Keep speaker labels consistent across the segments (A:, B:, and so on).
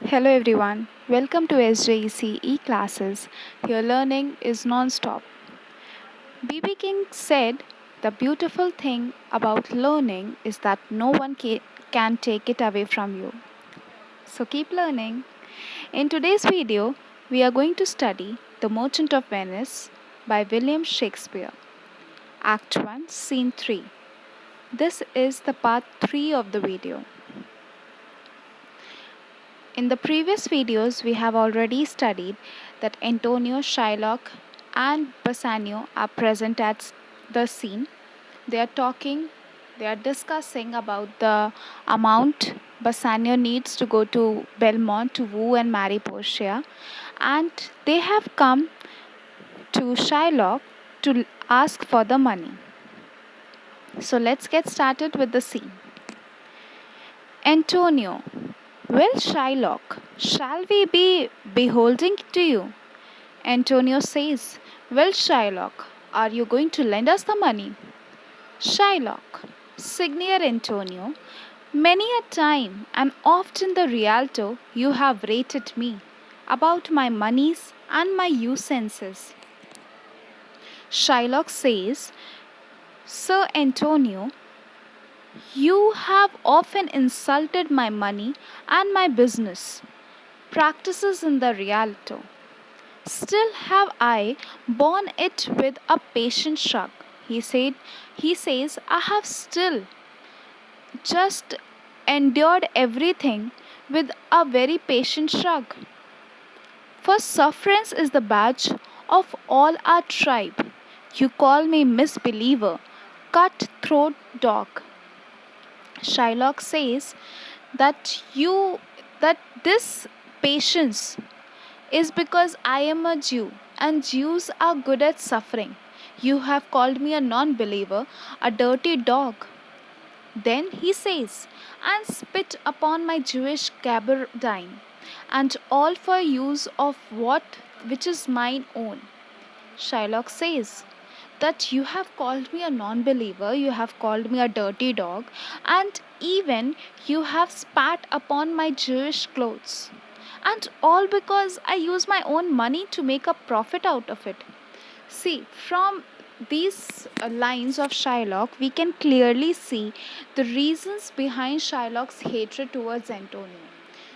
A: Hello everyone, welcome to SJEC e-classes. Here learning is non-stop. BB King said, the beautiful thing about learning is that no one can take it away from you. So keep learning. In today's video, we are going to study The Merchant of Venice by William Shakespeare. Act 1, Scene 3. This is the part 3 of the video. In the previous videos, we have already studied that Antonio, Shylock, and Bassanio are present at the scene. They are discussing about the amount Bassanio needs to go to Belmont to woo and marry Portia, and they have come to Shylock to ask for the money. So let's get started with the scene. Antonio, well, Shylock, shall we be beholding to you? Antonio says, well, Shylock, are you going to lend us the money? Shylock, Signor Antonio, many a time and often the Rialto you have rated me about my monies and my usances. Shylock says, Sir Antonio, you have often insulted my money and my business practices in the Rialto. Still have I borne it with a patient shrug. He says, I have still just endured everything with a very patient shrug. For sufferance is the badge of all our tribe. You call me misbeliever, cut-throat dog. Shylock says that this patience is because I am a Jew and Jews are good at suffering. You have called me a non believer, a dirty dog. Then he says, and spit upon my Jewish gabardine, and all for use of what which is mine own. Shylock says, that you have called me a non believer, you have called me a dirty dog, and even you have spat upon my Jewish clothes. And all because I use my own money to make a profit out of it. See, from these lines of Shylock, we can clearly see the reasons behind Shylock's hatred towards Antonio.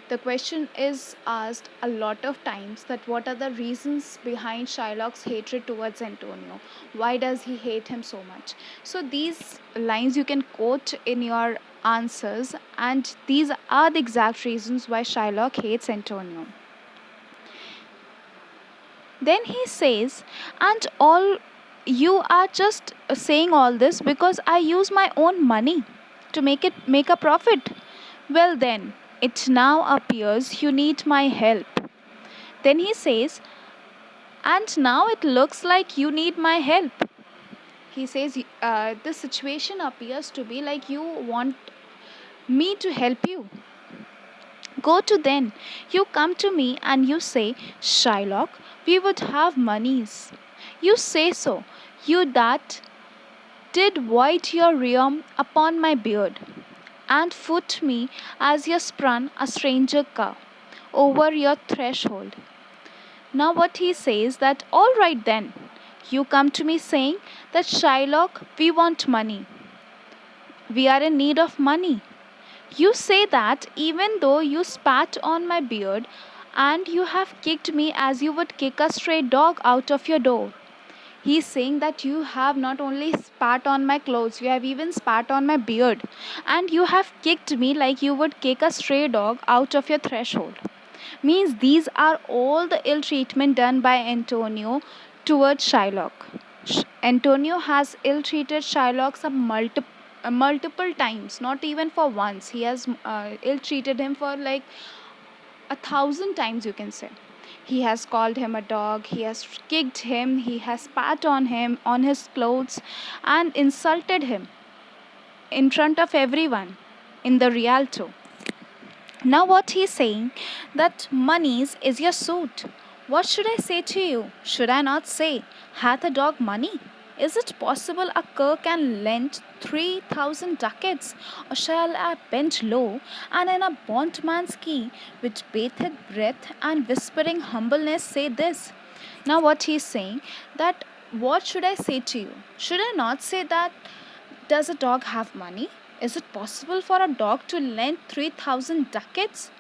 A: The question is asked a lot of times that what are the reasons behind Shylock's hatred towards Antonio? Why does he hate him so much? So these lines you can quote in your answers, and these are the exact reasons why Shylock hates Antonio. Then he says, and all you are just saying all this because I use my own money to make a profit. Well then, it now appears you need my help. Then he says, and now it looks like you need my help. He says, the situation appears to be like you want me to help you. Go to then. You come to me and you say, Shylock, we would have monies. You say so. You that did white your realm upon my beard, and foot me as you spun a stranger cow over your threshold. Now what he says that all right then, you come to me saying that Shylock, we want money. We are in need of money. You say that even though you spat on my beard and you have kicked me as you would kick a stray dog out of your door. He's saying that you have not only spat on my clothes, you have even spat on my beard, and you have kicked me like you would kick a stray dog out of your threshold. Means these are all the ill treatment done by Antonio towards Shylock. Antonio has ill treated Shylock some multiple times, not even for once. He has ill treated him for like 1,000 times, you can say. He has called him a dog, he has kicked him, he has spat on him, on his clothes, and insulted him in front of everyone in the Rialto. Now what he's saying that monies is your suit. What should I say to you? Should I not say, hath a dog money? Is it possible a cur can lend 3,000 ducats? Or shall I bend low and in a bondman's key, with bated breath and whispering humbleness, say this? Now, what he's saying that what should I say to you? Should I not say that does a dog have money? Is it possible for a dog to lend 3,000 ducats?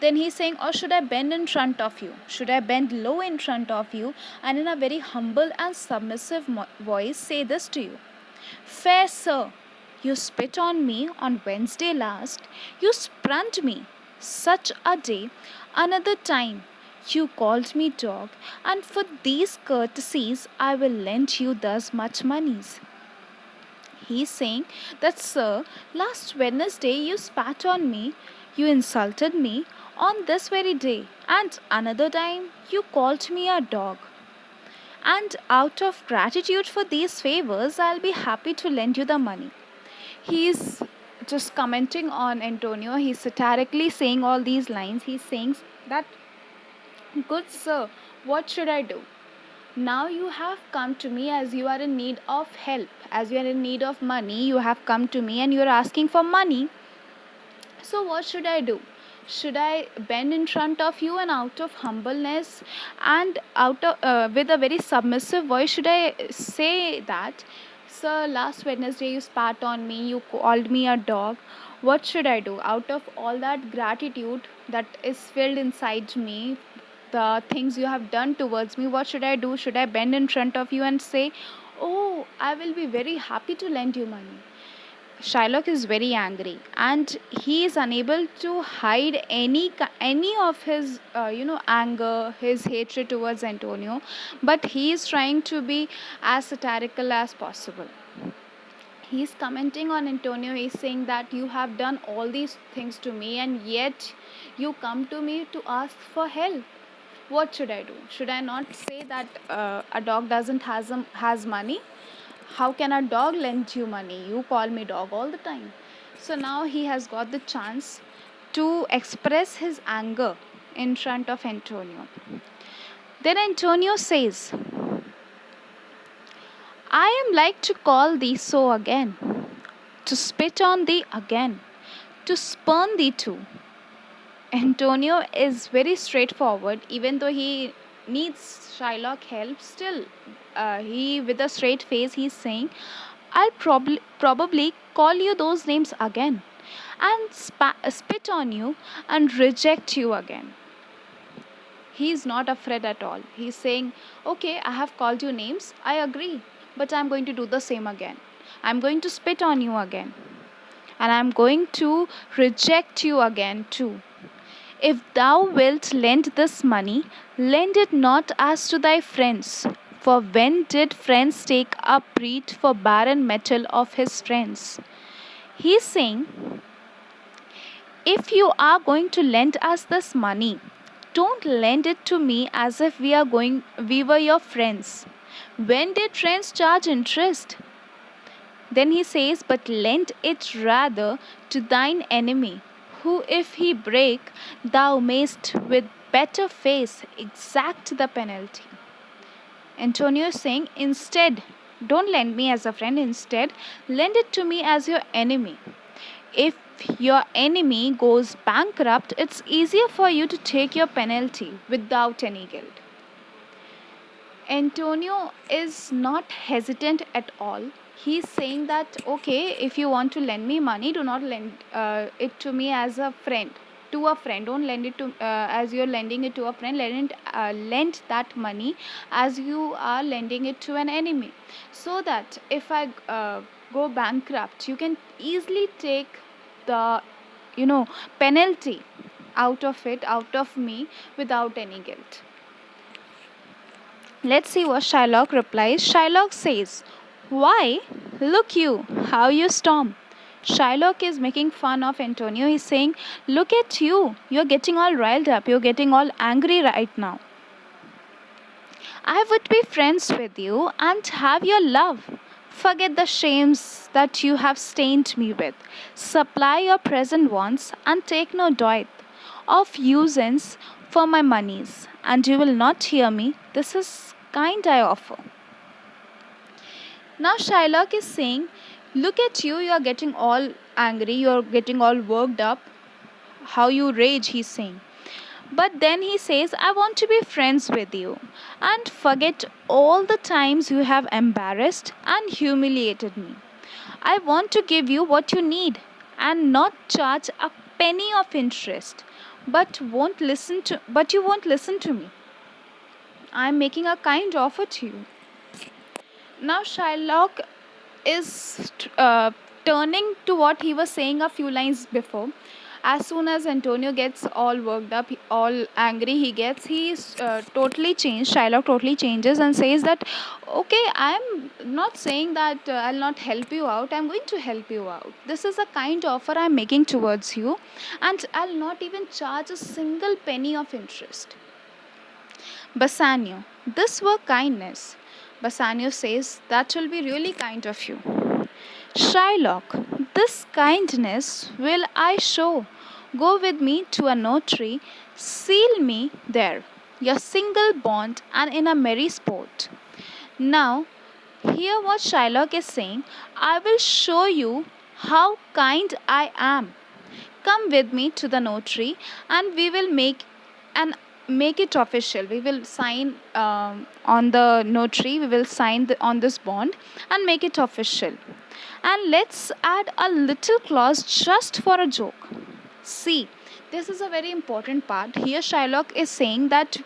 A: Then he's saying, or should I bend in front of you? Should I bend low in front of you and in a very humble and submissive voice say this to you? Fair sir, you spit on me on Wednesday last. You spurned me such a day. Another time you called me dog, and for these courtesies I will lend you thus much monies. He's saying that, sir, last Wednesday you spat on me, you insulted me on this very day, and another time you called me a dog. And out of gratitude for these favors, I'll be happy to lend you the money. He's just commenting on Antonio. He's satirically saying all these lines. He's saying that, good sir, what should I do? Now you have come to me as you are in need of help, as you are in need of money. You have come to me and you are asking for money. So, what should I do? Should I bend in front of you and out of humbleness and out of with a very submissive voice? Should I say that, sir, last Wednesday you spat on me, you called me a dog? What should I do? Out of all that gratitude that is filled inside me, the things you have done towards me, what should I do? Should I bend in front of you and say, oh, I will be very happy to lend you money? Shylock is very angry and he is unable to hide any of his anger, his hatred towards Antonio, but he is trying to be as satirical as possible. He is commenting on Antonio. He is saying that you have done all these things to me and yet you come to me to ask for help. What should I do? Should I not say that a dog doesn't has money? How can a dog lend you money? You call me dog all the time. So now he has got the chance to express his anger in front of Antonio. Then Antonio says, I am like to call thee so again, to spit on thee again, to spurn thee too. Antonio is very straightforward, even though he needs Shylock help. Still, he with a straight face, he's saying, "I'll probably call you those names again, and spit on you and reject you again." He's not afraid at all. He's saying, "Okay, I have called you names. I agree, but I'm going to do the same again. I'm going to spit on you again, and I'm going to reject you again too. If thou wilt lend this money, lend it not as to thy friends. For when did friends take up breed for barren metal of his friends?" He's saying, if you are going to lend us this money, don't lend it to me as if we were your friends. When did friends charge interest? Then he says, but lend it rather to thine enemy, who if he break, thou mayst with better face exact the penalty. Antonio is saying, instead, don't lend me as a friend, instead, lend it to me as your enemy. If your enemy goes bankrupt, it's easier for you to take your penalty without any guilt. Antonio is not hesitant at all. He's saying that, okay, if you want to lend me money, do not lend it to me as a friend. To a friend, don't lend it to as you're lending it to a friend. Lend that money as you are lending it to an enemy, so that if I go bankrupt, you can easily take the penalty out of me without any guilt. Let's see what Shylock replies. Shylock says, why, look you, how you storm. Shylock is making fun of Antonio. He's saying, look at you, you're getting all riled up, you're getting all angry right now. I would be friends with you and have your love. Forget the shames that you have stained me with. Supply your present wants and take no doit of usance for my monies, and you will not hear me. This is kind I offer. Now Shylock is saying, look at you, you are getting all angry, you are getting all worked up. How you rage, he's saying. But then he says, I want to be friends with you and forget all the times you have embarrassed and humiliated me. I want to give you what you need and not charge a penny of interest. But you won't listen to me. I am making a kind offer to you. Now Shylock is turning to what he was saying a few lines before. As soon as Antonio gets all worked up, all angry, he's totally changed. Shylock totally changes and says that, okay, I'm not saying that I'll not help you out. I'm going to help you out. This is a kind offer I'm making towards you, and I'll not even charge a single penny of interest. Bassanio, this were kindness. Bassanio says, that will be really kind of you. Shylock, this kindness will I show. Go with me to a notary, seal me there, your single bond, and in a merry sport. Now, hear what Shylock is saying. I will show you how kind I am. Come with me to the notary, and we will an make it official. We will sign on the notary. We will sign on this bond and make it official. And let's add a little clause just for a joke. See, this is a very important part. Here, Shylock is saying that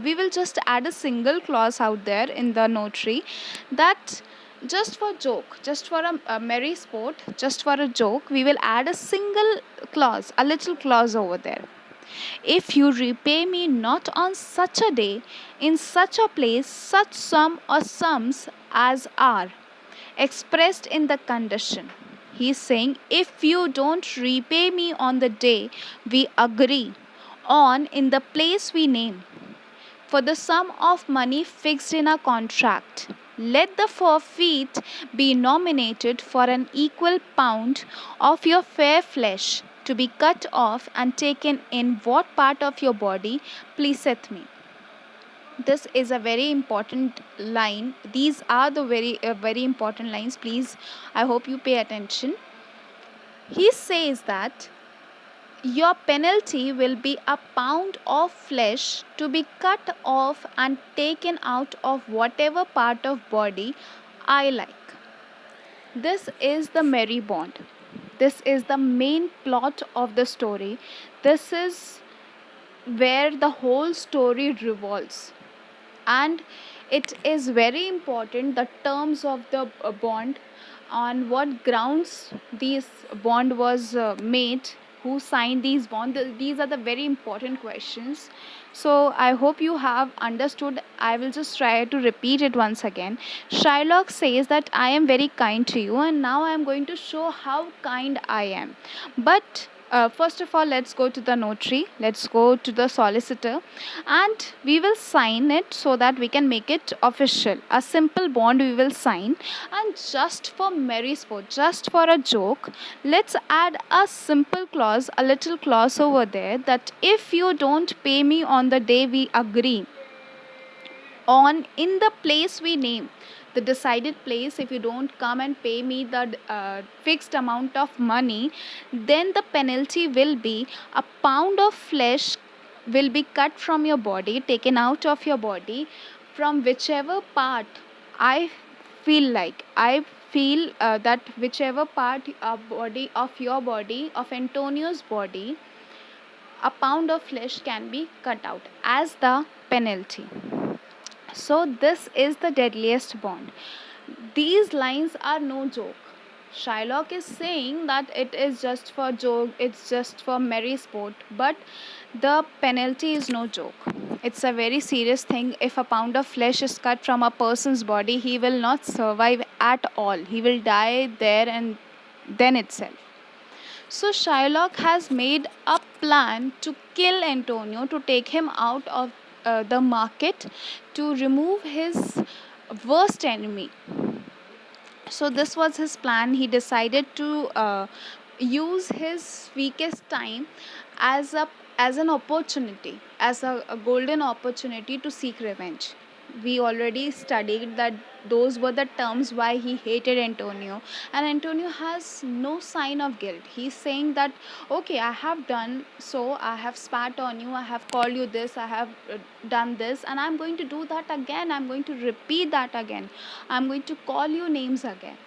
A: we will just add a single clause out there in the notary, that just for joke, just for a merry sport, just for a joke, we will add a single clause, a little clause over there. If you repay me not on such a day, in such a place, such sum or sums as are expressed in the condition. He is saying, if you don't repay me on the day we agree on in the place we name, for the sum of money fixed in a contract, let the forfeit be nominated for an equal pound of your fair flesh to be cut off and taken in what part of your body pleaseth me. This is a very important line. These are the very important lines. Please, I hope you pay attention. He says that your penalty will be a pound of flesh to be cut off and taken out of whatever part of body I like. This is the merry bond. This is the main plot of the story. This is where the whole story revolves, and it is very important the terms of the bond, on what grounds this bond was made, who signed these bonds. These are the very important questions. So I hope you have understood. I will just try to repeat it once again. Shylock says that I am very kind to you, and now I am going to show how kind I am. But first of all, let's go to the notary, let's go to the solicitor, and we will sign it so that we can make it official. A simple bond we will sign, and just for merry sport, just for a joke, let's add a simple clause, a little clause over there, that if you don't pay me on the day we agree on in the place we name, the decided place, if you don't come and pay me the fixed amount of money, then the penalty will be a pound of flesh will be cut from your body, taken out of your body, from whichever part I feel like. I feel that whichever part of body of your body, of Antonio's body, a pound of flesh can be cut out as the penalty. So, this is the deadliest bond. These lines are no joke. Shylock is saying that it is just for joke, it's just for merry sport, but the penalty is no joke. It's a very serious thing. If a pound of flesh is cut from a person's body, he will not survive at all. He will die there and then itself. So Shylock has made a plan to kill Antonio, to take him out of the market, to remove his worst enemy. So this was his plan. He decided to use his weakest time as an opportunity, as a golden opportunity to seek revenge. We already studied that those were the terms why he hated Antonio. And Antonio has no sign of guilt. He's saying that, okay, I have done so, I have spat on you, I have called you this, I have done this, and I'm going to do that again. I'm going to repeat that again. I'm going to call you names again.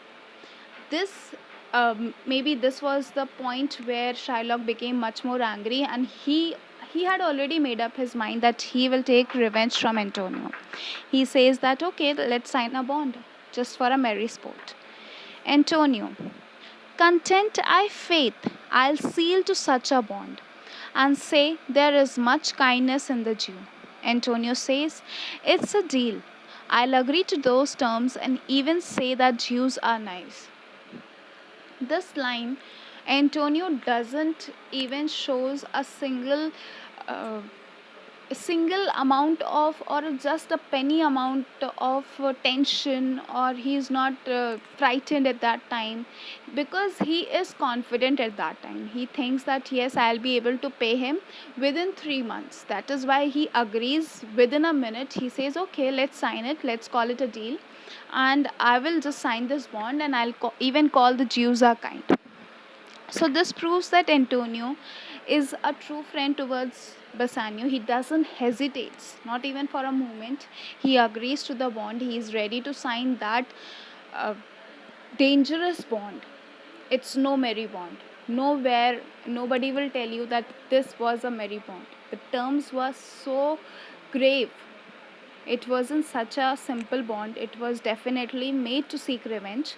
A: This maybe this was the point where Shylock became much more angry, and he had already made up his mind that he will take revenge from Antonio. He says that, okay, let's sign a bond just for a merry sport. Antonio, content I faith, I'll seal to such a bond, and say there is much kindness in the Jew. Antonio says, it's a deal. I'll agree to those terms and even say that Jews are nice. This line, Antonio doesn't even shows uh, a single amount of, or just a penny amount of tension, or he's not frightened at that time, because he is confident at that time. He thinks that yes, I'll be able to pay him within 3 months. That is why he agrees within a minute. He says, okay, let's sign it, let's call it a deal, and I will just sign this bond, and I'll even call the Jews are kind. So this proves that Antonio is a true friend towards Bassanio. He doesn't hesitate, not even for a moment. He agrees to the bond. He is ready to sign that uh, dangerous bond. It's no merry bond. Nowhere, nobody will tell you that this was a merry bond. The terms were so grave. It wasn't such a simple bond. It was definitely made to seek revenge.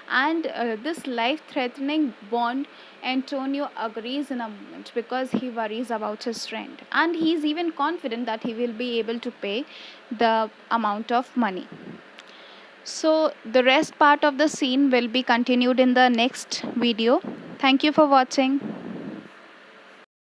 A: And this life threatening bond, Antonio agrees in a moment because he worries about his friend. And he's even confident that he will be able to pay the amount of money. So, the rest part of the scene will be continued in the next video. Thank you for watching.